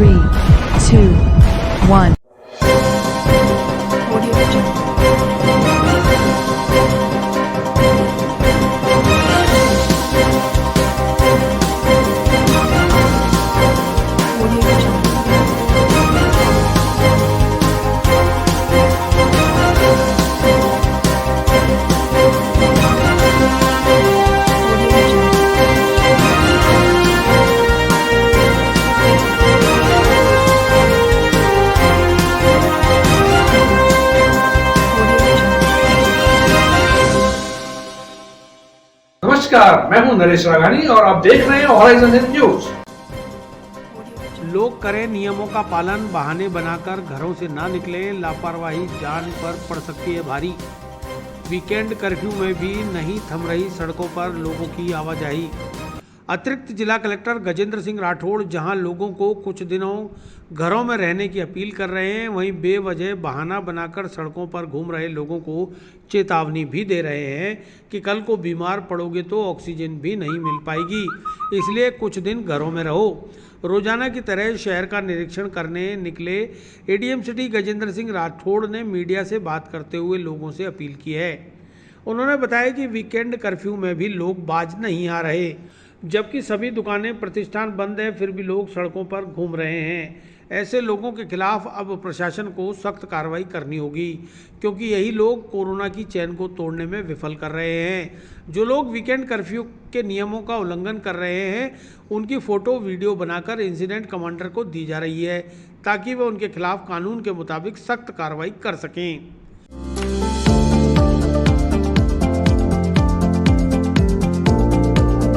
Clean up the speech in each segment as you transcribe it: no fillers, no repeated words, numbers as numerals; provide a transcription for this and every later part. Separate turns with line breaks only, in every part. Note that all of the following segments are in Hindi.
3, 2, 1.
नमस्कार, मैं हूं नरेश राघानी और आप देख रहे हैं हॉराइजन न्यूज।
लोग करें नियमों का पालन, बहाने बनाकर घरों से ना निकलें, लापरवाही जान पर पड़ सकती है भारी। वीकेंड कर्फ्यू में भी नहीं थम रही सड़कों पर लोगों की आवाजाही। अतिरिक्त जिला कलेक्टर गजेंद्र सिंह राठौड़ जहां लोगों को कुछ दिनों घरों में रहने की अपील कर रहे हैं, वहीं बेवजह बहाना बनाकर सड़कों पर घूम रहे लोगों को चेतावनी भी दे रहे हैं कि कल को बीमार पड़ोगे तो ऑक्सीजन भी नहीं मिल पाएगी, इसलिए कुछ दिन घरों में रहो। रोजाना की तरह शहर का निरीक्षण करने निकले एडीएम सिटी गजेंद्र सिंह राठौड़ ने मीडिया से बात करते हुए लोगों से अपील की है। उन्होंने बताया कि वीकेंड कर्फ्यू में भी लोग बाज नहीं आ रहे, जबकि सभी दुकानें प्रतिष्ठान बंद है, फिर भी लोग सड़कों पर घूम रहे हैं। ऐसे लोगों के खिलाफ अब प्रशासन को सख्त कार्रवाई करनी होगी, क्योंकि यही लोग कोरोना की चैन को तोड़ने में विफल कर रहे हैं। जो लोग वीकेंड कर्फ्यू के नियमों का उल्लंघन कर रहे हैं, उनकी फोटो वीडियो बनाकर इंसिडेंट कमांडर को दी जा रही है, ताकि वह उनके खिलाफ कानून के मुताबिक सख्त कार्रवाई कर सकें।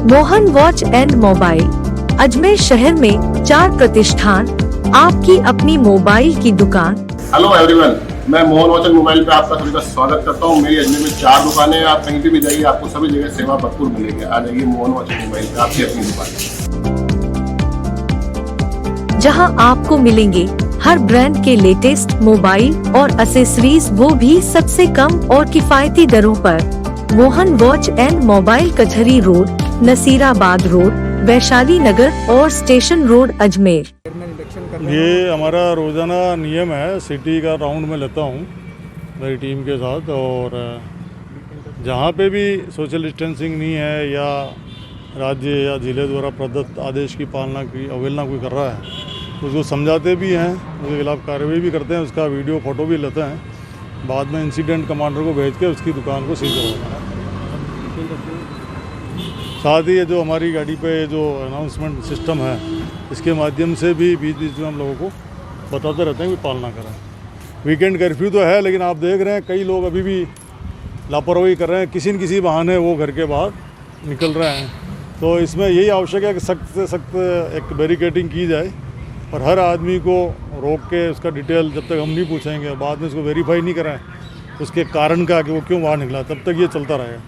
Mohan watch and mobile Ajmer शहर में 4 प्रतिष्ठान, आपकी अपनी मोबाइल की दुकान।
हेलो एवरीवन, मैं मोहन वॉच एंड मोबाइल पे आपका सभी का स्वागत करता हूँ। मेरी अजमेर में 4 दुकानें हैं, आप कहीं पे भी जाइए आपको सभी जगह सेवा भरपूर मिलेगी। आ जाइए मोहन वॉच एंड मोबाइल पे, आपकी अपनी दुकान,
जहां आपको मिलेंगे हर ब्रांड के लेटेस्ट मोबाइल और एसेसरीज, वो भी सबसे कम और किफायती दरों पर। मोहन वॉच एंड मोबाइल कचहरी रोड, नसीराबाद रोड, वैशाली नगर और स्टेशन रोड अजमेर।
ये हमारा रोज़ाना नियम है, सिटी का राउंड में लेता हूँ मेरी टीम के साथ, और जहाँ पे भी सोशल डिस्टेंसिंग नहीं है या राज्य या जिले द्वारा प्रदत्त आदेश की पालना की अवहेलना कोई कर रहा है तो उसको समझाते भी हैं, उसके खिलाफ कार्रवाई भी करते हैं, उसका वीडियो फ़ोटो भी लेते हैं, बाद में इंसिडेंट कमांडर को भेज के उसकी दुकान को सील करवाना है। साथ ही ये जो हमारी गाड़ी पे जो अनाउंसमेंट सिस्टम है, इसके माध्यम से भी बीच बीच में हम लोगों को बताते रहते हैं कि पालना करें। वीकेंड कर्फ्यू तो है, लेकिन आप देख रहे हैं कई लोग अभी भी लापरवाही कर रहे हैं, किसी न किसी बहाने वो घर के बाहर निकल रहे हैं। तो इसमें यही आवश्यक है कि सख्त से सख्त एक बैरिकेडिंग की जाए और हर आदमी को रोक के उसका डिटेल जब तक हम नहीं पूछेंगे, बाद में उसको वेरीफाई नहीं करें उसके कारण का कि वो क्यों बाहर निकला, तब तक ये चलता रहेगा।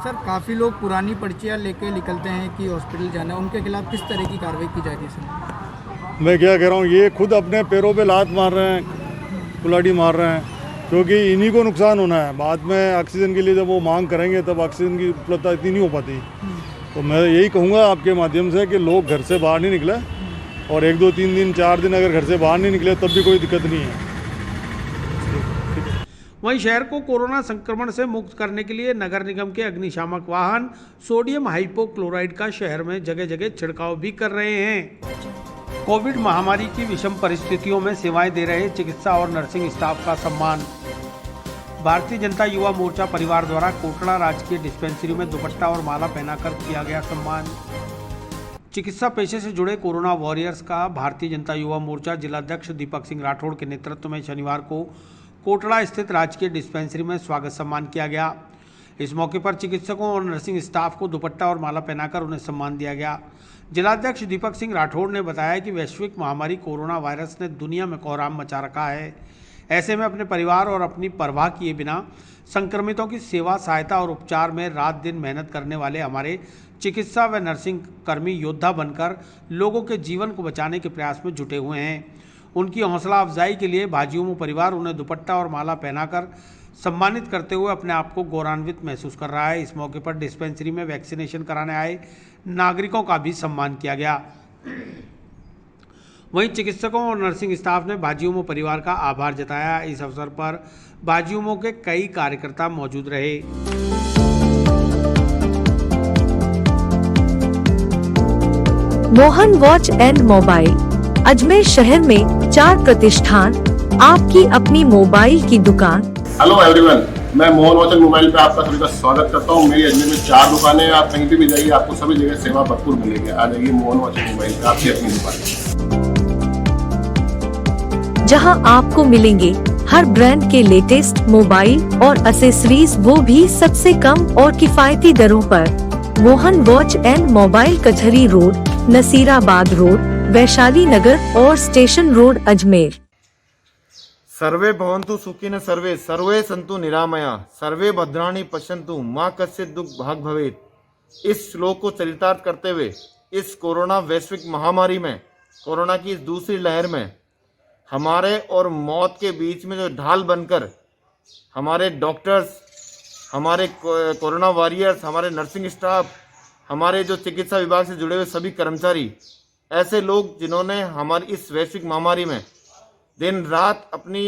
सर, काफ़ी लोग पुरानी पर्चियाँ लेके निकलते हैं कि हॉस्पिटल जाना है, उनके खिलाफ किस तरह की कार्रवाई की जाएगी सर?
मैं क्या कह रहा हूँ, ये खुद अपने पैरों पे लात मार रहे हैं, कुल्हाड़ी मार रहे हैं, क्योंकि इन्हीं को नुकसान होना है। बाद में ऑक्सीजन के लिए जब वो मांग करेंगे तब ऑक्सीजन की उपलब्धता इतनी नहीं हो पाती। तो मैं यही कहूँगा आपके माध्यम से कि लोग घर से बाहर नहीं निकले, और 1, 2, 3 दिन 4 दिन अगर घर से बाहर नहीं निकले तब भी कोई दिक्कत नहीं है।
वहीं शहर को कोरोना संक्रमण से मुक्त करने के लिए नगर निगम के अग्निशामक वाहन सोडियम हाइपोक्लोराइड का शहर में जगह जगह छिड़काव भी कर रहे हैं। कोविड महामारी की विषम परिस्थितियों में सेवाएं दे रहे चिकित्सा और नर्सिंग स्टाफ का सम्मान। भारतीय जनता युवा मोर्चा परिवार द्वारा कोटड़ा राजकीय डिस्पेंसरी में दुपट्टा और माला पहनाकर किया गया सम्मान। चिकित्सा पेशे से जुड़े कोरोना वॉरियर्स का भारतीय जनता युवा मोर्चा जिलाध्यक्ष दीपक सिंह राठौड़ के नेतृत्व में शनिवार को कोटड़ा स्थित राजकीय डिस्पेंसरी में स्वागत सम्मान किया गया। इस मौके पर चिकित्सकों और नर्सिंग स्टाफ को दुपट्टा और माला पहनाकर उन्हें सम्मान दिया गया। जिलाध्यक्ष दीपक सिंह राठौड़ ने बताया कि वैश्विक महामारी कोरोना वायरस ने दुनिया में कोहराम मचा रखा है। ऐसे में अपने परिवार और अपनी परवाह किए बिना संक्रमितों की सेवा, सहायता और उपचार में रात दिन मेहनत करने वाले हमारे चिकित्सा व नर्सिंग कर्मी योद्धा बनकर लोगों के जीवन को बचाने के प्रयास में जुटे हुए हैं। उनकी हौसला अफजाई के लिए भाजियों परिवार उन्हें दुपट्टा और माला पहनाकर सम्मानित करते हुए अपने आप को गौरवान्वित महसूस कर रहा है। इस मौके पर डिस्पेंसरी में वैक्सीनेशन कराने आए नागरिकों का भी सम्मान किया गया। वहीं चिकित्सकों और नर्सिंग स्टाफ ने भाजियोमो परिवार का आभार जताया। इस अवसर पर भाजियोमो के कई कार्यकर्ता मौजूद रहे।
Mohan watch and mobile Ajmer शहर में 4 प्रतिष्ठान, आपकी अपनी मोबाइल की दुकान।
हेलो एवरीवन, मैं मोहन वॉच एंड मोबाइल पे आपका सभी का स्वागत करता हूँ। मेरी अजमेर में 4 दुकानें हैं। आप कहीं भी जाइए, आपको सभी जगह सेवा भरपूर मिलेगी। आ जाइए मोहन वॉच एंड मोबाइल पे, आपकी अपनी दुकान,
जहां आपको मिलेंगे हर ब्रांड के लेटेस्ट मोबाइल और एसेसरीज, वो भी सबसे कम और किफायती दरों पर। मोहन वॉच एंड मोबाइल कचहरी रोड, नसीराबाद रोड, वैशाली नगर और स्टेशन रोड, अजमेर।
सर्वे भवन्तु सुखिनः सर्वे, सर्वे सन्तु निरामया, सर्वे भद्राणि पश्यन्तु माँ कश्चित् दुःख भाग् भवेत्। इस श्लोक को चरितार्थ करते हुए इस कोरोना वैश्विक महामारी में, कोरोना की इस दूसरी लहर में हमारे और मौत के बीच में जो ढाल बनकर हमारे डॉक्टर्स, हमारे कोरोना वॉरियर्स, हमारे नर्सिंग स्टाफ, हमारे जो चिकित्सा विभाग से जुड़े हुए सभी कर्मचारी, ऐसे लोग जिन्होंने हमारी इस वैश्विक महामारी में दिन रात अपनी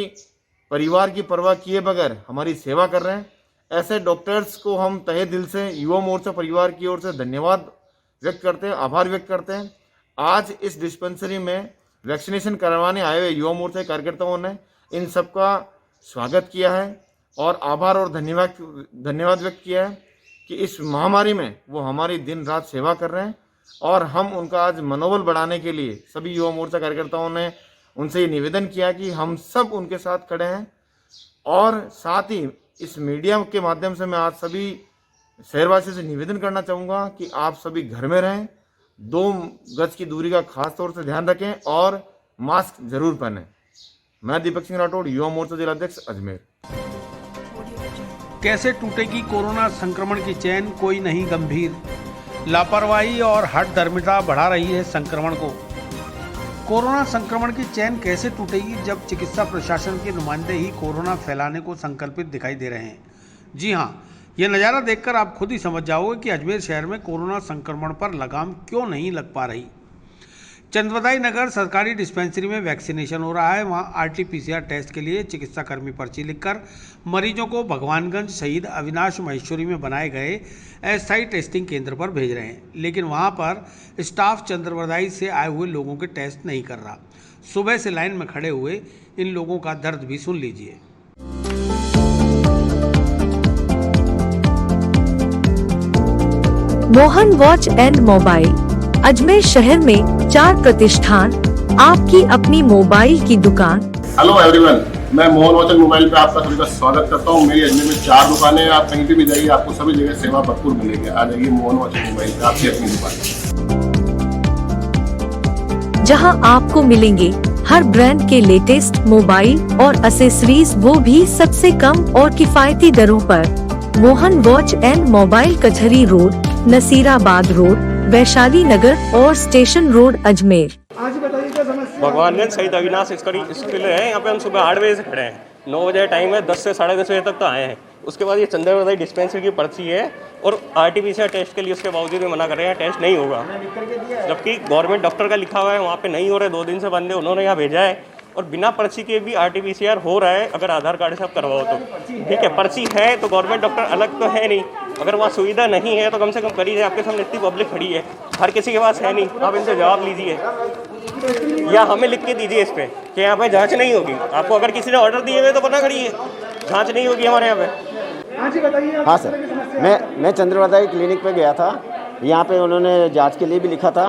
परिवार की परवाह किए बगैर हमारी सेवा कर रहे हैं, ऐसे डॉक्टर्स को हम तहे दिल से युवा मोर्चा परिवार की ओर से धन्यवाद व्यक्त करते हैं, आभार व्यक्त करते हैं। आज इस डिस्पेंसरी में वैक्सीनेशन करवाने आए हुए युवा मोर्चा कार्यकर्ताओं ने इन सबका स्वागत किया है और आभार और धन्यवाद व्यक्त किया है कि इस महामारी में वो हमारी दिन रात सेवा कर रहे हैं। और हम उनका आज मनोबल बढ़ाने के लिए सभी युवा मोर्चा कार्यकर्ताओं ने उनसे ये निवेदन किया कि हम सब उनके साथ खड़े हैं। और साथ ही इस मीडिया के माध्यम से मैं आज सभी शहरवासियों से निवेदन करना चाहूँगा कि आप सभी घर में रहें, 2 गज की दूरी का खास तौर से ध्यान रखें और मास्क जरूर पहनें। मैं दीपक सिंह राठौड़, युवा मोर्चा जिला अध्यक्ष, अजमेर।
कैसे टूटेगी कोरोना संक्रमण की चैन, कोई नहीं गंभीर। लापरवाही और हठधर्मिता बढ़ा रही है संक्रमण को। कोरोना संक्रमण की चैन कैसे टूटेगी जब चिकित्सा प्रशासन के नुमाइंदे ही कोरोना फैलाने को संकल्पित दिखाई दे रहे हैं। जी हाँ, यह नज़ारा देखकर आप खुद ही समझ जाओगे कि अजमेर शहर में कोरोना संक्रमण पर लगाम क्यों नहीं लग पा रही। चंदवदाई नगर सरकारी डिस्पेंसरी में वैक्सीनेशन हो रहा है। वहां RT-PCR टेस्ट के लिए चिकित्साकर्मी पर्ची लिखकर मरीजों को भगवानगंज शहीद अविनाश महेश्वरी में बनाए गए अस्थायी टेस्टिंग केंद्र पर भेज रहे हैं, लेकिन वहां पर स्टाफ चंद्रवदाई से आए हुए लोगों के टेस्ट नहीं कर रहा। सुबह से लाइन में खड़े हुए इन लोगों का दर्द भी सुन लीजिए।
Mohan watch and mobile Ajmer शहर में 4 प्रतिष्ठान, आपकी अपनी मोबाइल की दुकान।
हेलो एवरीवन, मैं मोहन वॉच एंड मोबाइल पे आपका सभी का स्वागत करता हूँ। मेरी अजमेर में 4 दुकानें हैं। आप कहीं भी जाइए, आपको सभी जगह सेवा भरपूर मिलेगी। आ जाइए मोहन वॉच एंड मोबाइल पे, आपकी अपनी दुकान,
जहां आपको मिलेंगे हर ब्रांड के लेटेस्ट मोबाइल और एसेसरीज, वो भी सबसे कम और किफायती दरों पर। मोहन वॉच एंड मोबाइल कचहरी रोड, नसीराबाद रोड, वैशाली नगर और स्टेशन रोड, अजमेर।
भगवानगंज शहीद अविनाश स्कूल है। यहाँ पे हम सुबह 8 बजे से खड़े हैं। 9 बजे टाइम है, 10 से 10:30 बजे तक तो आए हैं। उसके बाद ये चंद्रवदाई डिस्पेंसरी की पर्ची है और RT-PCR टेस्ट के लिए उसके बावजूद भी मना कर रहे हैं, टेस्ट नहीं होगा। जबकि गवर्नमेंट डॉक्टर का लिखा हुआ है वहाँ पे नहीं हो रहा है, 2 दिन से बंद है। उन्होंने यहाँ भेजा है और बिना पर्ची के भी RT-PCR हो रहा है। अगर आधार कार्ड से आप करवाओ तो ठीक है, पर्ची है तो गवर्नमेंट डॉक्टर अलग तो है नहीं। अगर वहाँ सुविधा नहीं है तो कम से कम करिए। आपके सामने इतनी पब्लिक खड़ी है, हर किसी के पास है नहीं। आप इनसे जवाब लीजिए या हमें लिख के दीजिए इस पे कि यहाँ पे जांच नहीं होगी। आपको अगर किसी ने ऑर्डर दिए हुए तो पता करिए, जांच नहीं होगी हमारे यहाँ पे।
हाँ सर, मैं चंद्रवदाई क्लिनिक पे गया था। यहाँ पे उन्होंने जांच के लिए भी लिखा था,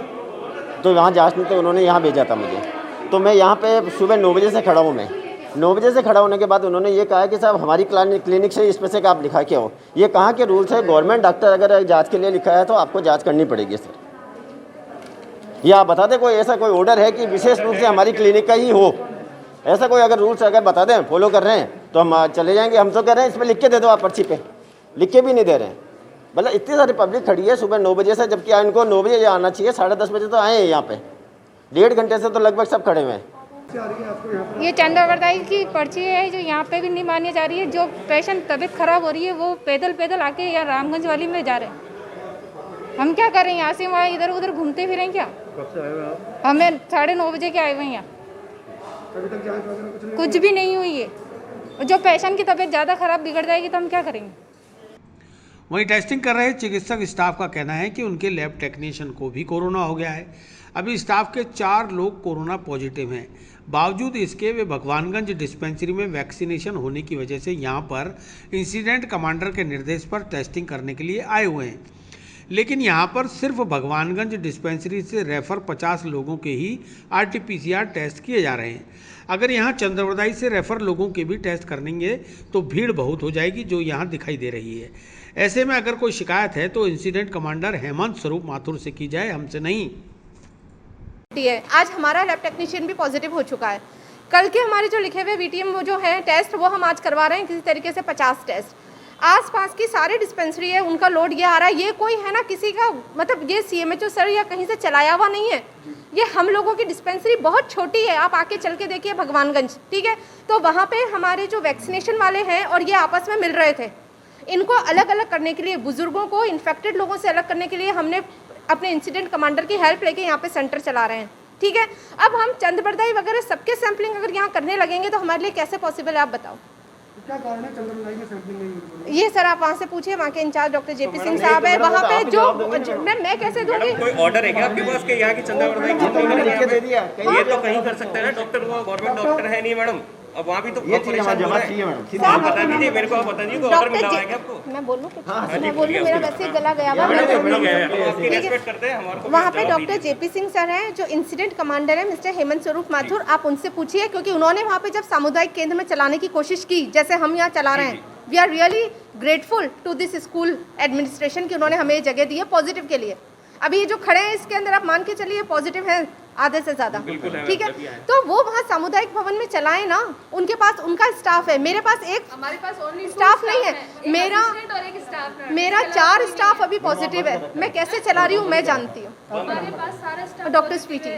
तो वहाँ जांच नहीं, तो उन्होंने यहाँ भेजा था मुझे। तो मैं यहाँ पे सुबह 9 बजे से खड़ा हूँ। मैं 9 बजे से खड़ा होने के बाद उन्होंने ये कहा कि साहब हमारी क्लिनिक से इस पे से आप लिखा क्या हो। ये कहाँ के रूल्स है, गवर्नमेंट डॉक्टर अगर जांच के लिए लिखा है तो आपको जांच करनी पड़ेगी सर। ये आप बता दें कोई ऐसा कोई ऑर्डर है कि विशेष रूप से हमारी क्लिनिक का ही हो, ऐसा कोई अगर रूल्स अगर बता दें, फॉलो कर रहे हैं तो हम चले जाएंगे। हम तो कह रहे हैं इसमें लिख के दे दो आप पर्ची पे, लिख के भी नहीं दे रहे हैं। मतलब इतनी सारी पब्लिक खड़ी है सुबह 9 बजे से, जबकि इनको 9 बजे आना चाहिए, 10:30 बजे तो आए हैं यहाँ पे। 1.5 घंटे से तो लगभग सब खड़े हुए हैं।
ये चंद्रवदाई की पर्ची है जो यहाँ पे भी नहीं मानी जा रही है। जो पेशेंट तबीयत खराब हो रही है वो पैदल आके यहाँ रामगंज वाली में जा रहे हैं। हम क्या करें, यहाँ से वहाँ इधर उधर घूमते फिरें क्या?
कब से आए हुए आप?
हमें 9:30 बजे के आए हुए हैं यहाँ।
अभी तक जांच वगैरह कुछ नहीं?
कुछ भी नहीं हुई है। जो पेशेंट की तबीयत ज़्यादा खराब बिगड़ जाएगी तो हम क्या करेंगे?
वहीं टेस्टिंग कर रहे चिकित्सक स्टाफ का कहना है कि उनके लैब टेक्नीशियन को भी कोरोना हो गया है। अभी स्टाफ के 4 लोग कोरोना पॉजिटिव हैं। बावजूद इसके वे भगवानगंज डिस्पेंसरी में वैक्सीनेशन होने की वजह से यहां पर इंसिडेंट कमांडर के निर्देश पर टेस्टिंग करने के लिए आए हुए हैं। लेकिन यहां पर सिर्फ भगवानगंज डिस्पेंसरी से रेफर 50 लोगों के ही RT-PCR टेस्ट किए जा रहे हैं। अगर यहां चंद्रवरदाई से रेफर लोगों के भी टेस्ट करेंगे तो भीड़ बहुत हो जाएगी, जो यहां दिखाई दे रही है। ऐसे में अगर कोई शिकायत है तो इंसिडेंट कमांडर हेमंत स्वरूप माथुर से की जाए, हमसे नहीं।
आज हमारा लैब टेक्नीशियन भी पॉजिटिव हो चुका है। कल के हमारे जो लिखे हुए VTM वो जो है टेस्ट वो हम आज करवा रहे हैं किसी तरीके से 50 टेस्ट। आसपास की सारी डिस्पेंसरी है उनका लोड ये आ रहा है। ये कोई है ना किसी का मतलब ये CMHO सर या कहीं से चलाया हुआ नहीं है। ये हम लोगों की डिस्पेंसरी बहुत छोटी है, आप आके चल के देखिए भगवानगंज, ठीक है। तो वहाँ पे हमारे जो वैक्सीनेशन वाले हैं और ये आपस में मिल रहे थे। इनको अलग अलग करने के लिए, बुजुर्गों को इन्फेक्टेड लोगों से अलग करने के लिए हमने अपने इंसिडेंट कमांडर की हेल्प लेके यहाँ पे सेंटर चला रहे हैं, ठीक है। अब हम चंद्रवरदाई वगैरह सबके सैंपलिंग अगर यहाँ करने लगेंगे तो हमारे लिए कैसे पॉसिबल है, आप बताओ।
क्या कारण है चंद्रवरदाई में सैंपलिंग नहीं हो रही?
ये सर आप वहाँ से पूछिए, वहाँ के इंचार्ज डॉक्टर JP सिंह साहब है वहाँ पे। जो मैं कैसे दूंगी?
कोई ऑर्डर है क्या आपके पास के यहाँ की चंद्रवरदाई ये तो कहीं कर सकते हैं ना डॉक्टर, वो गवर्नमेंट डॉक्टर है नहीं मैडम। अब वहाँ भी तो
ये चीज़ हमारी जमा चाहिए मैडम।
आप बता दीजिए मेरे को, आप बता दीजिए ऑर्डर मिला हुआ है क्या आपको?
मैं बोलूँ कुछ? मैं बोलूँ, मेरा वैसे गला गया हुआ। वहाँ पे डॉक्टर JP सिंह सर हैं जो इंसिडेंट कमांडर है, मिस्टर हेमंत स्वरूप माथुर। आप उनसे पूछिए क्योंकि उन्होंने वहाँ पे जब सामुदायिक केंद्र में चलाने की कोशिश की जैसे हम यहाँ चला रहे हैं, we are really grateful to this school administration कि उन्होंने हमें जगह दी है पॉजिटिव के लिए। अभी ये जो खड़े हैं इसके अंदर आप मान के चलिए पॉजिटिव हैं आधे से ज़्यादा, ठीक है। तो वो वहाँ सामुदायिक भवन में चलाएं ना, उनके पास उनका स्टाफ है। मेरे पास एक
हमारे पास
स्टाफ नहीं है, मेरा 4 स्टाफ अभी पॉजिटिव है। मैं कैसे चला रही हूँ मैं जानती हूँ।
हमारे पास सारा स्टाफ
डॉक्टर स्वीटी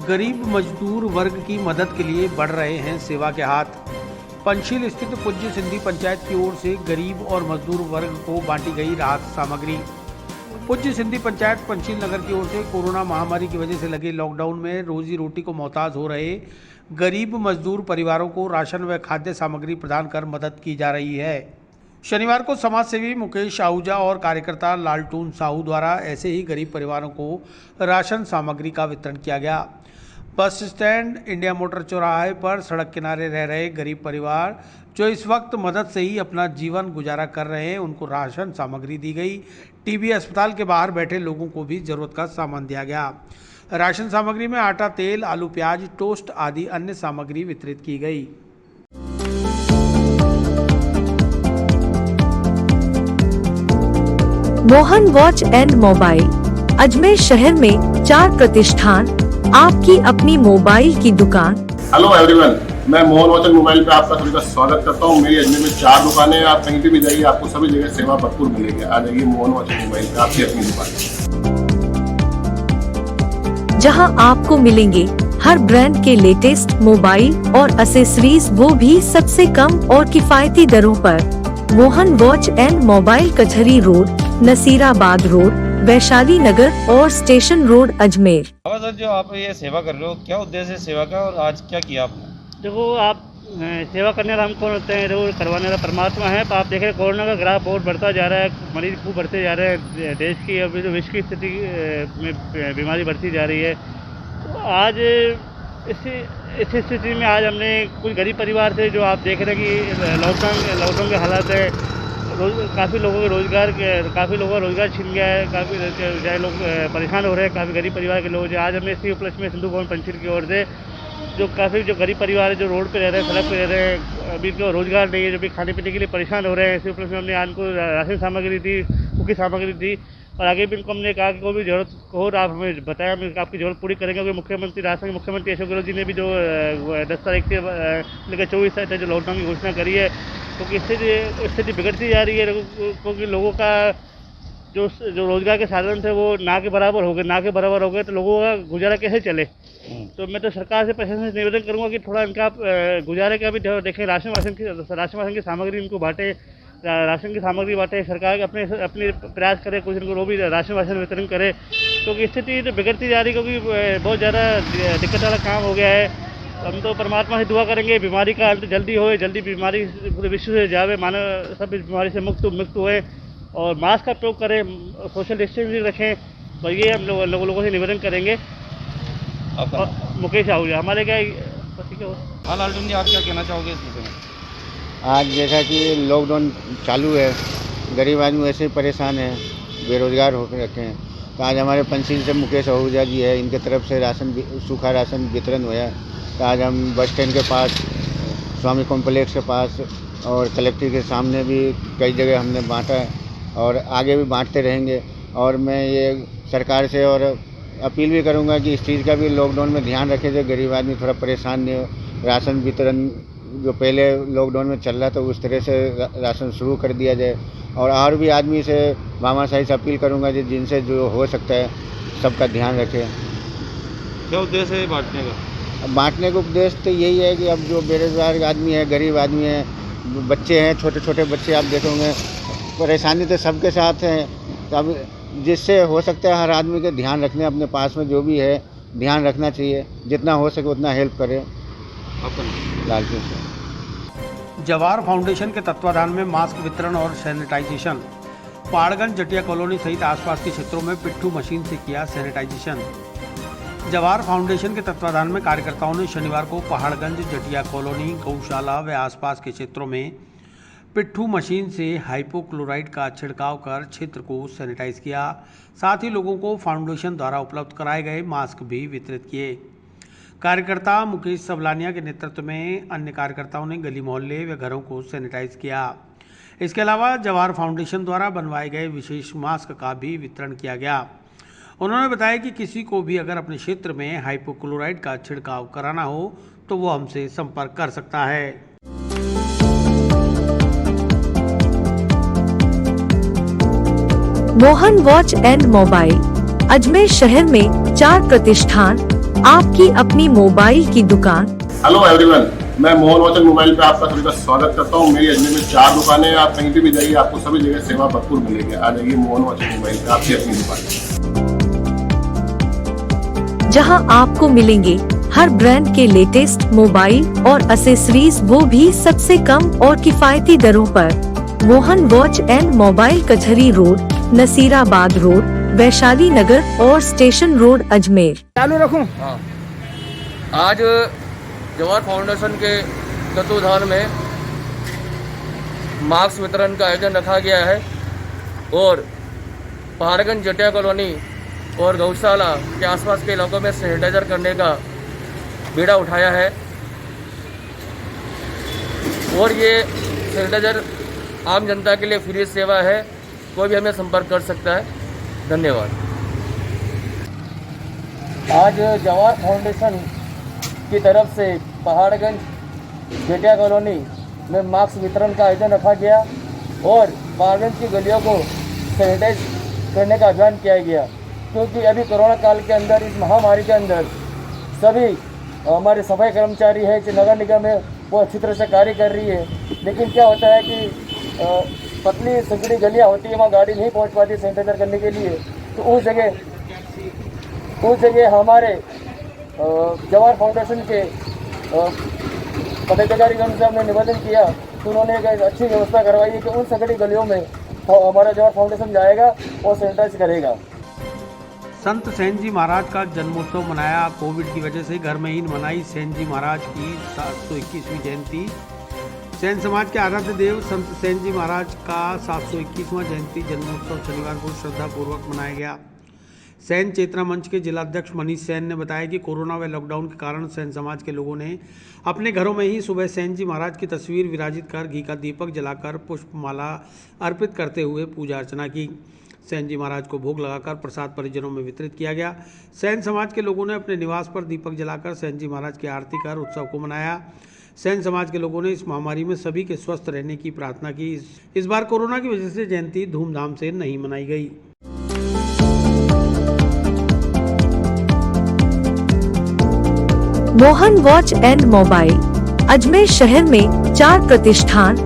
गरीब मजदूर वर्ग की मदद के लिए बढ़ रहे हैं सेवा के हाथ। पंचशील स्थित पूज्य सिंधी पंचायत की ओर से गरीब और मजदूर वर्ग को बांटी गई राहत सामग्री। पूज्य सिंधी पंचायत पंचशील नगर की ओर से कोरोना महामारी की वजह से लगे लॉकडाउन में रोजी रोटी को मोहताज हो रहे गरीब मजदूर परिवारों को राशन व खाद्य सामग्री प्रदान कर मदद की जा रही है। शनिवार को समाज सेवी मुकेश आहूजा और कार्यकर्ता लालटून साहू द्वारा ऐसे ही गरीब परिवारों को राशन सामग्री का वितरण किया गया। बस स्टैंड, इंडिया मोटर चौराहे पर सड़क किनारे रह रहे गरीब परिवार जो इस वक्त मदद से ही अपना जीवन गुजारा कर रहे हैं, उनको राशन सामग्री दी गई। TB अस्पताल के बाहर बैठे लोगों को भी जरूरत का सामान दिया गया। राशन सामग्री में आटा, तेल, आलू, प्याज, टोस्ट आदि अन्य सामग्री वितरित की गई।
Mohan watch and mobile Ajmer शहर में 4 प्रतिष्ठान, आपकी अपनी मोबाइल की दुकान।
हेलो एवरीवन, मैं मोहन वॉच एंड मोबाइल पे आपका सभी का स्वागत करता हूँ। मेरी अजमेर में 4 दुकानें हैं। आप कहीं पे भी जाइए आपको सभी जगह सेवा भरपूर मिलेगी। आ जाइए मोहन वॉच एंड मोबाइल पे, आपकी अपनी दुकान
जहां आपको मिलेंगे हर ब्रांड के लेटेस्ट मोबाइल और एसेसरीज, वो भी सबसे कम और किफायती दरों पर। मोहन वॉच एंड मोबाइल कचहरी रोड, नसीराबाद रोड, वैशाली नगर और स्टेशन रोड अजमेर।
सर, जो आप ये सेवा कर रहे हो, क्या उद्देश्य है सेवा का और आज क्या किया आपने?
देखो, आप सेवा करने वाला हम कौन होते हैं? देखो, करवाने वाला परमात्मा है। तो आप देख रहे हैं कोरोना का ग्राफ बहुत बढ़ता जा रहा है, मरीज खूब बढ़ते जा रहे हैं। देश की अभी जो विश्व की स्थिति में बीमारी बढ़ती जा रही है। तो आज इस स्थिति में आज हमने कुछ गरीब परिवार से, जो आप देख रहे हैं कि लॉकडाउन के हालात है, काफ़ी लोगों का रोज़गार छिन गया है, काफ़ी लोग परेशान हो रहे हैं, काफ़ी गरीब परिवार के लोग। आज हमने इसी उपलक्ष्य में सिंधु भवन पंचशील की ओर से जो गरीब परिवार है, जो रोड पे रह रहे हैं, सड़क पे रह रहे हैं, अभी इनको रोज़गार नहीं है, जो भी खाने पीने के लिए परेशान हो रहे हैं, इसी उपलक्ष्य में हमने उनको राशन सामग्री दी, सूखी सामग्री दी। और आगे भी इनको हमने कहा कि कोई भी जरूरत हो आप हमें बताया, हम आपकी जरूरत पूरी करेंगे। क्योंकि मुख्यमंत्री अशोक गहलोत जी ने भी जो 10 तारीख से लेकर 24 तारीख तक जो लॉकडाउन की घोषणा करी है, क्योंकि स्थिति बिगड़ती जा रही है। क्योंकि लोगों का जो रोज़गार के साधन थे वो ना के बराबर हो गए, तो लोगों का गुजारा कैसे चले? तो मैं तो सरकार से प्रशासन से निवेदन करूँगा कि थोड़ा इनका गुजारे का भी देखें, राशन वासन की सामग्री इनको बांटें। राशन की सामग्री बांटे, सरकार अपने प्रयास करे कुछ इनको वो भी राशन वितरण करे, क्योंकि स्थिति तो बिगड़ती जा रही, क्योंकि बहुत ज़्यादा दिक्कत वाला काम हो गया है। हम तो परमात्मा से दुआ करेंगे बीमारी का अंत जल्दी होए, जल्दी बीमारी पूरे विश्व से जावे, मानव सब इस बीमारी से मुक्त हुए और मास्क का प्रयोग करें, सोशल डिस्टेंसिंग रखें। तो ये हम लोगों से निवेदन करेंगे। मुकेश आहूजा हमारे क्या
अर्जुन जी, आप क्या कहना चाहोगे इस विषय में?
आज जैसा कि लॉकडाउन चालू है, गरीब आदमी वैसे ही परेशान है, बेरोजगार होकर रखे हैं, तो आज हमारे पंचशील से मुकेश आहूजा जी है, इनके तरफ से सूखा राशन वितरण हुआ है। तो आज हम बस स्टैंड के पास, स्वामी कॉम्प्लेक्स के पास और कलेक्ट्रेट के सामने भी कई जगह हमने बांटा है और आगे भी बांटते रहेंगे। और मैं ये सरकार से और अपील भी करूंगा कि इस चीज़ का भी लॉकडाउन में ध्यान रखें, जो गरीब आदमी थोड़ा परेशान नहीं हो। राशन वितरण जो पहले लॉकडाउन में चल रहा था उस तरह से राशन शुरू कर दिया जाए। और भी आदमी से भामाशाही से अपील करूंगा जिनसे जो हो सकता है सबका ध्यान रखें।
क्या उद्देश्य है बांटने का?
बांटने का उद्देश्य तो यही है कि अब जो बेरोजगार आदमी है, गरीब आदमी है, बच्चे हैं, छोटे छोटे बच्चे, आप देखोगे परेशानी तो सबके साथ है। तो अब जिससे हो सकता है हर आदमी के ध्यान रखने, अपने पास में जो भी है ध्यान रखना चाहिए, जितना हो सके उतना हेल्प करें। लालचन से
जवाहर फाउंडेशन के तत्वाधान में मास्क वितरण और सैनिटाइजेशन। पहाड़गंज जटिया कॉलोनी सहित आसपास के क्षेत्रों में पिट्ठू मशीन से किया सैनिटाइजेशन। जवाहर फाउंडेशन के तत्वाधान में कार्यकर्ताओं ने शनिवार को पहाड़गंज जटिया कॉलोनी, गौशाला व आसपास के क्षेत्रों में पिट्ठू मशीन से हाइपोक्लोराइड का छिड़काव कर क्षेत्र को सैनिटाइज किया। साथ ही लोगों को फाउंडेशन द्वारा उपलब्ध कराए गए मास्क भी वितरित किए। कार्यकर्ता मुकेश सबलानिया के नेतृत्व में अन्य कार्यकर्ताओं ने गली मोहल्ले व घरों को सैनिटाइज किया। इसके अलावा जवाहर फाउंडेशन द्वारा बनवाए गए विशेष मास्क का भी वितरण किया गया। उन्होंने बताया कि किसी को भी अगर अपने क्षेत्र में हाइपोक्लोराइड का छिड़काव कराना हो तो वो हमसे संपर्क कर सकता है।
Mohan watch and mobile Ajmer शहर में 4 प्रतिष्ठान, आपकी अपनी मोबाइल की दुकान।
हेलो एवरीवन, मैं मोहन वॉच एंड मोबाइल पे आपका सभी का स्वागत करता हूँ। मेरी अजमेर में 4 दुकानें हैं, आप कहीं भी जाइए आपको सभी जगह सेवा भरपूर मिलेगी। आ जाइए मोहन वॉच एंड मोबाइल पे, आपकी अपनी दुकान,
जहां आपको मिलेंगे हर ब्रांड के लेटेस्ट मोबाइल और एसेसरीज, वो भी सबसे कम और किफायती दरों पर। मोहन वॉच एंड मोबाइल, कचहरी रोड, नसीराबाद रोड, वैशाली नगर और स्टेशन रोड, अजमेर।
चालू रखूं?
हाँ, आज जवाहर फाउंडेशन के तत्वाधान में मास्क वितरण का आयोजन रखा गया है और पहाड़गंज जटिया कॉलोनी और गौशाला के आसपास के इलाकों में सैनिटाइजर करने का बीड़ा उठाया है। और ये सैनिटाइजर आम जनता के लिए फ्री सेवा है, कोई भी हमें संपर्क कर सकता है। धन्यवाद। आज जवाहर फाउंडेशन की तरफ से पहाड़गंज जटिया कॉलोनी में मास्क वितरण का आयोजन रखा गया और पहाड़गंज की गलियों को सैनिटाइज करने का अभियान किया गया, क्योंकि अभी कोरोना काल के अंदर, इस महामारी के अंदर सभी हमारे सफाई कर्मचारी है, नगर निगम है, वो अच्छी तरह से कार्य कर रही है। लेकिन क्या होता है कि पतली संकड़ी गलियाँ होती है, वहाँ गाड़ी नहीं पहुँच पाती सैनिटाइजर करने के लिए। तो उस जगह हमारे जवाहर फाउंडेशन के पदाधिकारीगण से हमने निवेदन किया, तो उन्होंने एक अच्छी व्यवस्था करवाई है कि उन संकड़ी गलियों में हमारा जवाहर फाउंडेशन जाएगा और सैनिटाइज करेगा।
संत सेन जी महाराज का जन्मोत्सव मनाया। कोविड की वजह से घर में ही मनाई सेन जी महाराज की 721वीं जयंती। सेन समाज के आराध्य देव संत सेन जी महाराज का 721वां जयंती जन्मोत्सव शनिवार को श्रद्धापूर्वक मनाया गया। सेन चेतना मंच के जिलाध्यक्ष मनीष सेन ने बताया कि कोरोना व लॉकडाउन के कारण सेन समाज के लोगों ने अपने घरों में ही सुबह सेन जी महाराज की तस्वीर विराजित कर घी का दीपक जलाकर पुष्पमाला अर्पित करते हुए पूजा अर्चना की। सेन जी महाराज को भोग लगाकर प्रसाद परिजनों में वितरित किया गया। सेन समाज के लोगों ने अपने निवास पर दीपक जलाकर सेन जी महाराज की आरती कर उत्सव को मनाया। सेन समाज के लोगों ने इस महामारी में सभी के स्वस्थ रहने की प्रार्थना की। इस बार कोरोना की वजह से जयंती धूमधाम से नहीं मनाई गई।
Mohan watch and mobile Ajmer शहर में 4 प्रतिष्ठान,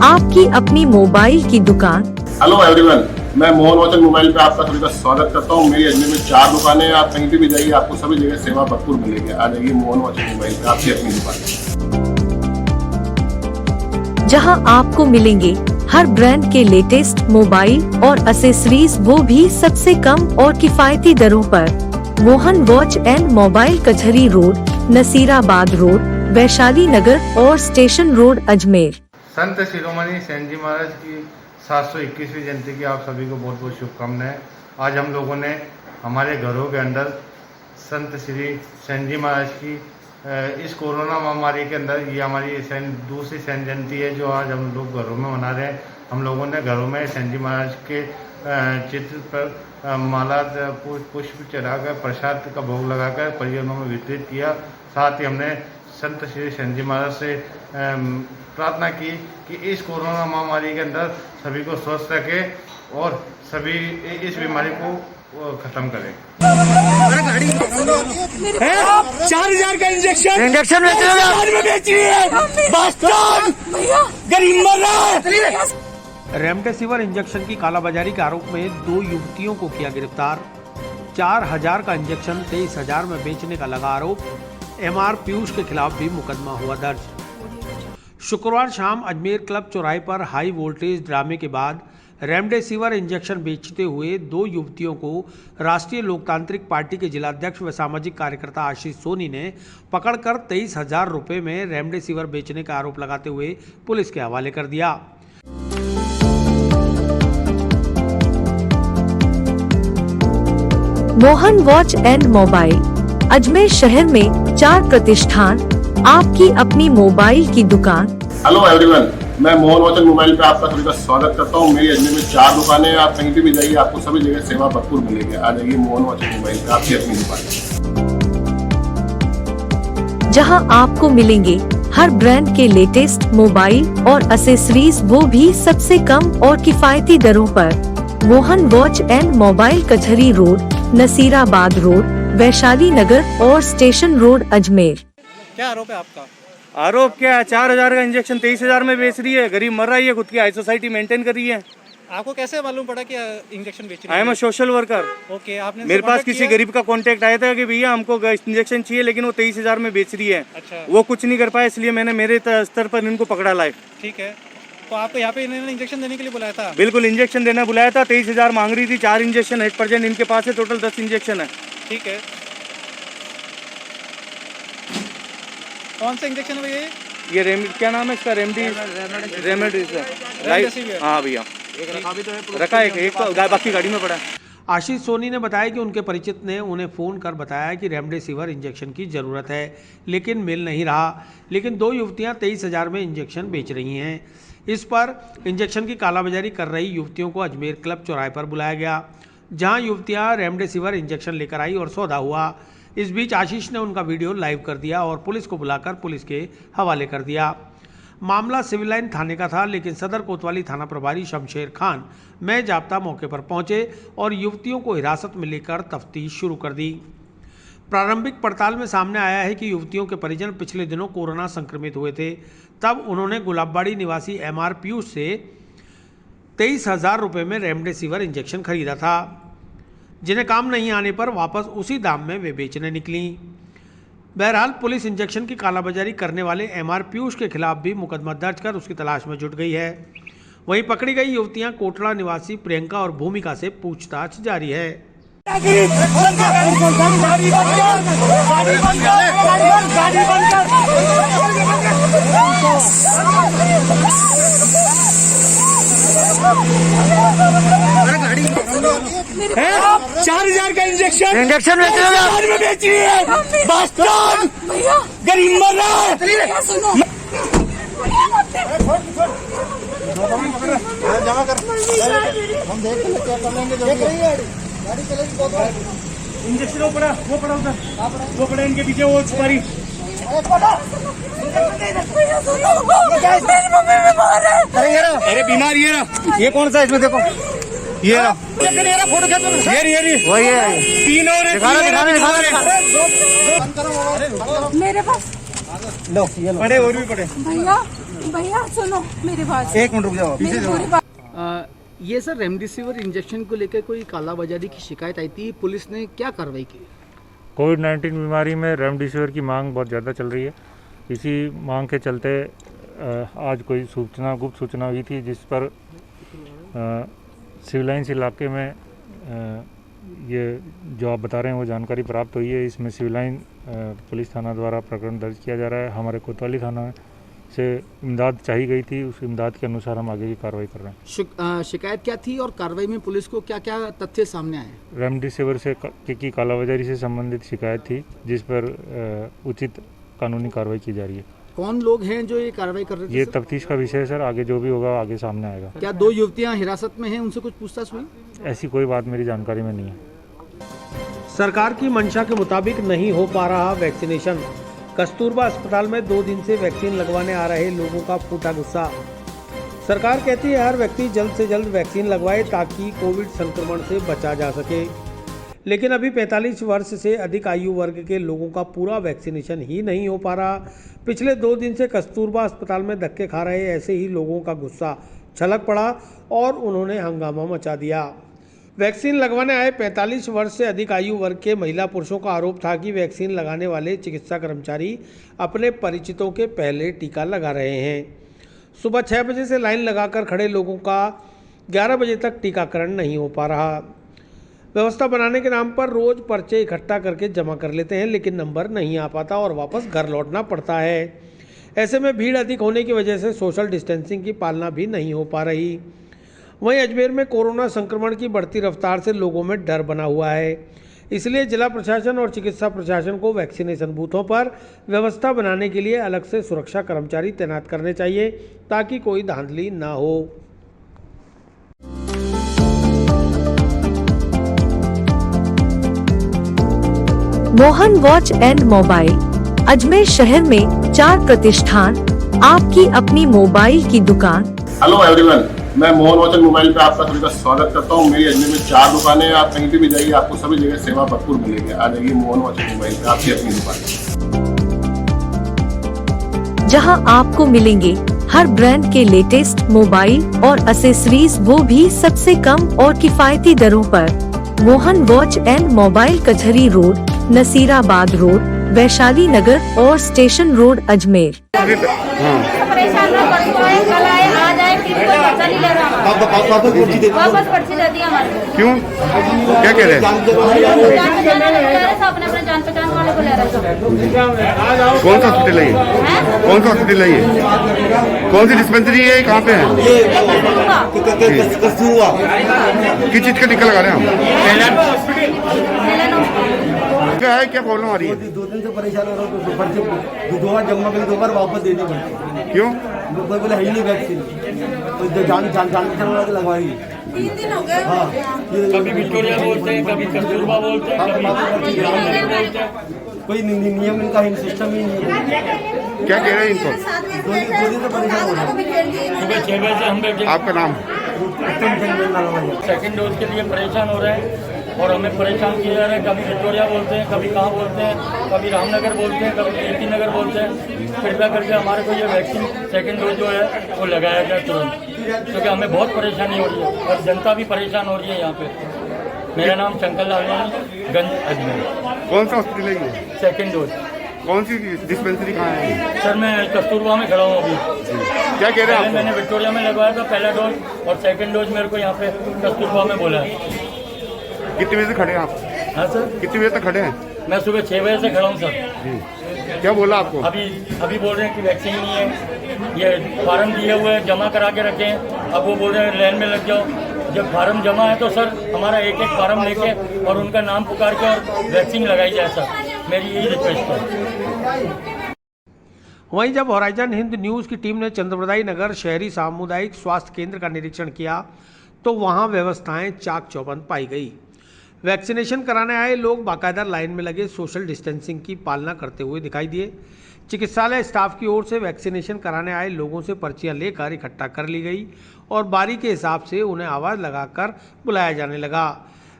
आपकी अपनी मोबाइल की दुकान।
हेलो एवरीवन, मैं मोहन वचन मोबाइल पे आपका सभी का स्वागत करता हूँ। मेरी अजमेर में 4 दुकानें हैं। आप कहीं पे भी जाइए, आपको सभी जगह सेवा भरपूर मिलेगी। आ जाइए मोहन वचन मोबाइल पे, आपकी अपनी दुकान,
जहां आपको मिलेंगे हर ब्रांड के लेटेस्ट मोबाइल और एसेसरीज, वो भी सबसे कम और किफायती दरों पर। मोहन वॉच एंड मोबाइल, कचहरी रोड, नसीराबाद रोड, वैशाली नगर और station road, Ajmer.
Sant Shiromani Saint जी महाराज की 721वीं जयंती की आप सभी को बहुत बहुत शुभकामनाएं। आज हम लोगों ने हमारे घरों के अंदर संत श्री सेंट जी महाराज की इस कोरोना महामारी के अंदर ये हमारी दूसरी सेंट जयंती है जो आज हम लोग घरों में मना रहे हैं। हम लोगों ने घरों में सेंट जी महाराज के चित्र पर माला पुष्प चढ़ाकर प्रसाद का भोग लगाकर परिजनों में वितरित किया। साथ ही हमने संत श्री सेंट जी महाराज से प्रार्थना की कि इस कोरोना महामारी के अंदर सभी को स्वस्थ रखे और सभी इस बीमारी को खत्म करें।
4000 का इंजेक्शन गरीब मर रहा है।
रेमडेसिविर इंजेक्शन की कालाबाजारी के आरोप में 2 युवतियों को किया गिरफ्तार। 4000 का इंजेक्शन 23,000 में बेचने का लगा आरोप। MR पीयूष के खिलाफ भी मुकदमा हुआ दर्ज। शुक्रवार शाम अजमेर क्लब चौराहे पर हाई वोल्टेज ड्रामे के बाद रेमडेसिविर इंजेक्शन बेचते हुए 2 युवतियों को राष्ट्रीय लोकतांत्रिक पार्टी के जिलाध्यक्ष व सामाजिक कार्यकर्ता आशीष सोनी ने पकड़कर 23,000 रुपये में रेमडेसिविर बेचने का आरोप लगाते हुए पुलिस के हवाले कर दिया।
Mohan watch and mobile, Ajmer शहर में 4 प्रतिष्ठान, आपकी अपनी मोबाइल की दुकान।
हेलो एवरीवन, मैं मोहन वचन मोबाइल पे आपका सभी का स्वागत करता हूँ। मेरी अजमेर में 4 दुकानें हैं। आप कहीं पे भी जाइए, आपको सभी जगह सेवा भरपूर मिलेगी। आ जाइए मोहन वचन मोबाइल पे, आपकी अपनी दुकान,
जहां आपको मिलेंगे हर ब्रांड के लेटेस्ट मोबाइल और एसेसरीज, वो भी सबसे कम और किफायती दरों पर। मोहन वॉच एंड मोबाइल, कचहरी रोड, नसीराबाद रोड, वैशाली नगर और स्टेशन रोड, अजमेर।
क्या आरोप है आपका?
आरोप क्या है? 4000 का इंजेक्शन 23,000 में बेच रही है। गरीब मर रही है, खुद की हाई सोसाइटी मेंटेन कर रही है।
आपको कैसे मालूम पड़ा कि इंजेक्शन बेच रही है?
I am a social worker.
Okay, आपने
मेरे पास किसी गरीब का कांटेक्ट आया था कि भैया हमको इंजेक्शन चाहिए, लेकिन वो 23,000 में बेच रही है।
अच्छा।
वो कुछ नहीं कर पाया, इसलिए मैंने मेरे स्तर पर इनको पकड़ा लाए।
ठीक है, तो आपको यहाँ पे इन्होंने इंजेक्शन देने के लिए बुलाया था?
बिल्कुल, इंजेक्शन देना बुलाया था। 23,000 मांग रही थी। 4 इंजेक्शन 1% इनके पास है, टोटल 10 इंजेक्शन है।
ठीक है, कौन सा इंजेक्शन है भैया?
ये क्या नाम है इसका? रेमेडी। हाँ भैया, रखा है एक तो बाकी गाड़ी में पड़ा है।
आशीष सोनी ने बताया कि उनके परिचित ने उन्हें फ़ोन कर बताया कि रेमडेसिविर इंजेक्शन की ज़रूरत है, लेकिन मिल नहीं रहा। लेकिन 2 युवतियां 23,000 में इंजेक्शन बेच रही हैं। इस पर इंजेक्शन की कालाबाजारी कर रही युवतियों को अजमेर क्लब चौराहे पर बुलाया गया, जहां युवतियां रेमडेसिविर इंजेक्शन लेकर आई और सौदा हुआ। इस बीच आशीष ने उनका वीडियो लाइव कर दिया और पुलिस को बुलाकर पुलिस के हवाले कर दिया। मामला सिविल लाइन थाने का था, लेकिन सदर कोतवाली थाना प्रभारी शमशेर खान में जाब्ता मौके पर पहुंचे और युवतियों को हिरासत में लेकर तफ्तीश शुरू कर दी। प्रारंभिक पड़ताल में सामने आया है कि युवतियों के परिजन पिछले दिनों कोरोना संक्रमित हुए थे। तब उन्होंने गुलाबबाड़ी निवासी MR पीयूष से 23,000 रुपये में रेमडेसिविर इंजेक्शन खरीदा था, जिन्हें काम नहीं आने पर वापस उसी दाम में वे बेचने निकली। बहरहाल पुलिस इंजेक्शन की कालाबाजारी करने वाले MR पीयूष के खिलाफ भी मुकदमा दर्ज कर उसकी तलाश में जुट गई है। वहीं पकड़ी गई युवतियां कोटला निवासी प्रियंका और भूमिका से पूछताछ जारी है।
है 4000 का इंजेक्शन बेच रही है। गरीब मर रहा है।
जमा कर, हम देख क्या कर लेंगे। गाड़ी चलेगी बहुत बार।
इंजेक्शन वो पड़ा उधर, वो पड़ा इनके पीछे, वो छुपारी। अरे बीमार ये रहा। ये कौन सा है इसमें? देखो ये रहा, फोटो खींचो। ये वही है। 3 और
मेरे पास
लो, ये पड़े और भी पड़े।
भैया भैया सुनो मेरी बात,
एक मिनट रुक जाओ, पीछे जाओ।
ये सर रेमडेसिविर इंजेक्शन को लेकर कोई कालाबाजारी की शिकायत आई थी, पुलिस ने क्या कार्रवाई की?
कोविड-19 बीमारी में रेमडेसिविर की मांग बहुत ज़्यादा चल रही है। इसी मांग के चलते आज कोई गुप्त सूचना हुई थी, जिस पर सिविल लाइन्स इलाके में ये जो आप बता रहे हैं वो जानकारी प्राप्त हुई है। इसमें सिविल लाइन पुलिस थाना द्वारा प्रकरण दर्ज किया जा रहा है। हमारे कोतवाली थाना से इमदाद चाहिए गई थी, उस इमदाद के अनुसार हम आगे की कार्रवाई कर रहे हैं।
शिकायत क्या थी और कार्रवाई में पुलिस को क्या क्या तथ्य सामने आए?
रेमडेसिविर की कालाबाजारी से संबंधित शिकायत थी, जिस पर उचित कानूनी कार्रवाई की जा रही है।
कौन लोग हैं जो ये कार्रवाई कर रहे थे?
ये तफ्तीश का विषय है सर, आगे जो भी होगा आगे सामने आएगा।
क्या 2 युवतियां हिरासत में हैं, उनसे कुछ पूछताछ हुई?
ऐसी कोई बात मेरी जानकारी में नहीं है।
सरकार की मंशा के मुताबिक नहीं हो पा रहा वैक्सीनेशन। कस्तूरबा अस्पताल में 2 दिन से वैक्सीन लगवाने आ रहे लोगों का फूटा गुस्सा। सरकार कहती है हर व्यक्ति जल्द से जल्द वैक्सीन लगवाए ताकि कोविड संक्रमण से बचा जा सके, लेकिन अभी 45 वर्ष से अधिक आयु वर्ग के लोगों का पूरा वैक्सीनेशन ही नहीं हो पा रहा। पिछले 2 दिन से कस्तूरबा अस्पताल में धक्के खा रहे ऐसे ही लोगों का गुस्सा छलक पड़ा और उन्होंने हंगामा मचा दिया। वैक्सीन लगवाने आए 45 वर्ष से अधिक आयु वर्ग के महिला पुरुषों का आरोप था कि वैक्सीन लगाने वाले चिकित्सा कर्मचारी अपने परिचितों के पहले टीका लगा रहे हैं। सुबह 6 बजे से लाइन लगाकर खड़े लोगों का 11 बजे तक टीकाकरण नहीं हो पा रहा। व्यवस्था बनाने के नाम पर रोज पर्चे इकट्ठा करके जमा कर लेते हैं, लेकिन नंबर नहीं आ पाता और वापस घर लौटना पड़ता है। ऐसे में भीड़ अधिक होने की वजह से सोशल डिस्टेंसिंग की पालना भी नहीं हो पा रही। वहीं अजमेर में कोरोना संक्रमण की बढ़ती रफ्तार से लोगों में डर बना हुआ है, इसलिए जिला प्रशासन और चिकित्सा प्रशासन को वैक्सीनेशन बूथों पर व्यवस्था बनाने के लिए अलग से सुरक्षा कर्मचारी तैनात करने चाहिए ताकि कोई धांधली ना हो।
Mohan watch and mobile Ajmer शहर में 4 प्रतिष्ठान, आपकी अपनी मोबाइल की दुकान।
हेलो एवरीवन, मैं मोहन वॉच एंड मोबाइल पे आपका सभी का स्वागत करता हूँ। मेरी अजमेर में 4 दुकानें हैं, आप कहीं पे भी जाइए आपको सभी जगह सेवा भरपूर मिलेगी। आ जाइए मोहन वॉच एंड मोबाइल पे, आपकी अपनी दुकान,
जहां आपको मिलेंगे हर ब्रांड के लेटेस्ट मोबाइल और एसेसरीज, वो भी सबसे कम और किफायती दरों पर। मोहन वॉच एंड मोबाइल कचहरी रोड, नसीराबाद रोड, वैशाली नगर और स्टेशन रोड अजमेर।
वापस पर्ची दे दिया हमारे को।
क्यों? क्या कह रहे हैं?
अपने अपने जान पहचान वाले को ले रहे हैं।
कौन सा हॉस्पिटल है ये? कौन सा हॉस्पिटल है ये? कौन सी डिस्पेंसरी है? कहाँ पे है? किस चीज का टीका लगा रहे हैं हम? क्या है, क्या प्रॉब्लम आ रही है?
2 दिन से परेशान हो रहा हूँ, पर्ची 2 बार जमा करके 2 बार वापस देनी पड़ती।
क्यों?
कोई बोले है ही नहीं वैक्सीन, तो जान लगवाएगी।
3 दिन हो गए।
हाँ,
कभी विक्टोरिया बोलते हैं, कभी कस्तूरबा बोलते हैं, कभी रामनगर बोलते हैं।
कोई नियम इनका सिस्टम ही नहीं है।
क्या कह रहे हैं इनको?
2 दिन से परेशान हो रहा हूँ।
सुबह 6 बजे से हम बैठे।
आपका नाम?
सेकंड डोज के लिए परेशान हो रहे हैं और हमें परेशान किया जा रहा है। कभी विक्टोरिया बोलते हैं, कभी कहाँ बोलते हैं, कभी रामनगर बोलते हैं, कभी कीर्ति नगर बोलते हैं। कृपया करके हमारे को ये वैक्सीन सेकंड डोज जो है वो लगाया जाए तुरंत, क्योंकि हमें बहुत परेशानी हो रही है और जनता भी परेशान हो रही है यहाँ पे। मेरा नाम शंकर लालवानी, गंज अजमेर।
कौन सा हॉस्पिटल है ये?
Second dose.
कौन सी डिस्पेंसरी कहाँ है?
सर मैं कस्तूरबा में खड़ा हूँ अभी।
क्या कह रहे हैं आप?
मैंने विक्टोरिया में लगवाया था पहला डोज और सेकंड डोज मेरे को यहाँ पे कस्तूरबा में बोला है।
कितने बजे से खड़े हैं आप?
हाँ सर।
कितने बजे तक खड़े हैं?
मैं सुबह 6 बजे से खड़ा हूँ सर।
जी, क्या बोला आपको?
अभी बोल रहे हैं कि वैक्सीन नहीं है, ये फार्म दिए हुए हैं, जमा करा के रखे हैं। अब वो बोल रहे हैं लाइन में लग जाओ। जब फार्म जमा है तो सर हमारा एक फार्म लेके और उनका नाम पुकार के और वैक्सीन लगाई जाए सर, मेरी यही रिक्वेस्ट है।
वहीं जब होराइजन हिंद न्यूज़ की टीम ने चंद्रवरदाई नगर शहरी सामुदायिक स्वास्थ्य केंद्र का निरीक्षण किया तो वहां व्यवस्थाएं चाक चौबंद पाई गई। वैक्सीनेशन कराने आए लोग बाकायदा लाइन में लगे सोशल डिस्टेंसिंग की पालना करते हुए दिखाई दिए। चिकित्सालय स्टाफ की ओर से वैक्सीनेशन कराने आए लोगों से पर्चियां लेकर इकट्ठा कर ली गई और बारी के हिसाब से उन्हें आवाज़ लगाकर बुलाया जाने लगा।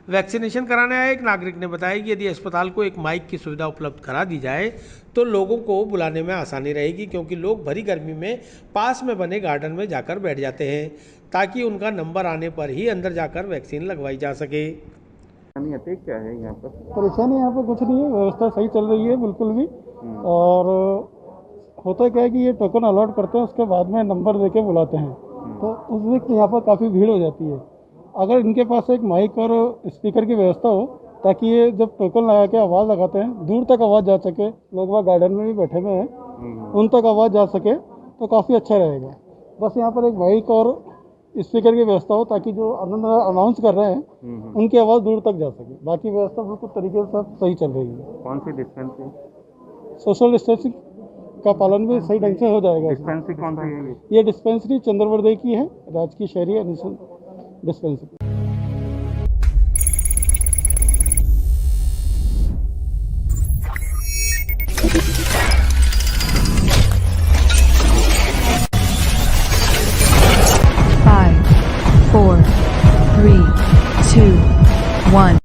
वैक्सीनेशन कराने आए एक नागरिक ने बताया कि यदि अस्पताल को एक माइक की सुविधा उपलब्ध करा दी जाए तो लोगों को बुलाने में आसानी रहेगी, क्योंकि लोग भरी गर्मी में पास में बने गार्डन में जाकर बैठ जाते हैं ताकि उनका नंबर आने पर ही अंदर जाकर वैक्सीन लगवाई जा सके।
क्या है यहाँ पर?
परेशानी यहाँ पर कुछ नहीं है, व्यवस्था सही चल रही है बिल्कुल भी। और होता क्या है कि ये टोकन अलॉट करते हैं, उसके बाद में नंबर देके बुलाते हैं, तो उस वक्त यहाँ पर काफ़ी भीड़ हो जाती है। अगर इनके पास एक माइक और स्पीकर की व्यवस्था हो ताकि ये जब टोकन लगा के आवाज़ लगाते हैं दूर तक आवाज़ जा सके, लोग वहाँ गार्डन में भी बैठे हुए हैं उन तक आवाज़ जा सके तो काफ़ी अच्छा रहेगा। बस यहाँ पर एक माइक और स्पीकर की व्यवस्था हो ताकि जो अनाउंस कर रहे हैं उनकी आवाज़ दूर तक जा सके। बाकी व्यवस्था बिल्कुल तरीके से सब सही चल रही है।
कौन सी डिस्पेंसरी?
सोशल डिस्टेंसिंग का पालन भी सही ढंग से हो जाएगा।
डिस्पेंसरी कौन सी है?
ये डिस्पेंसरी चंद्रवर्दई की है, राजकीय शहरी एडिशन डिस्पेंसरी।
Five, 4, 3, 2, 1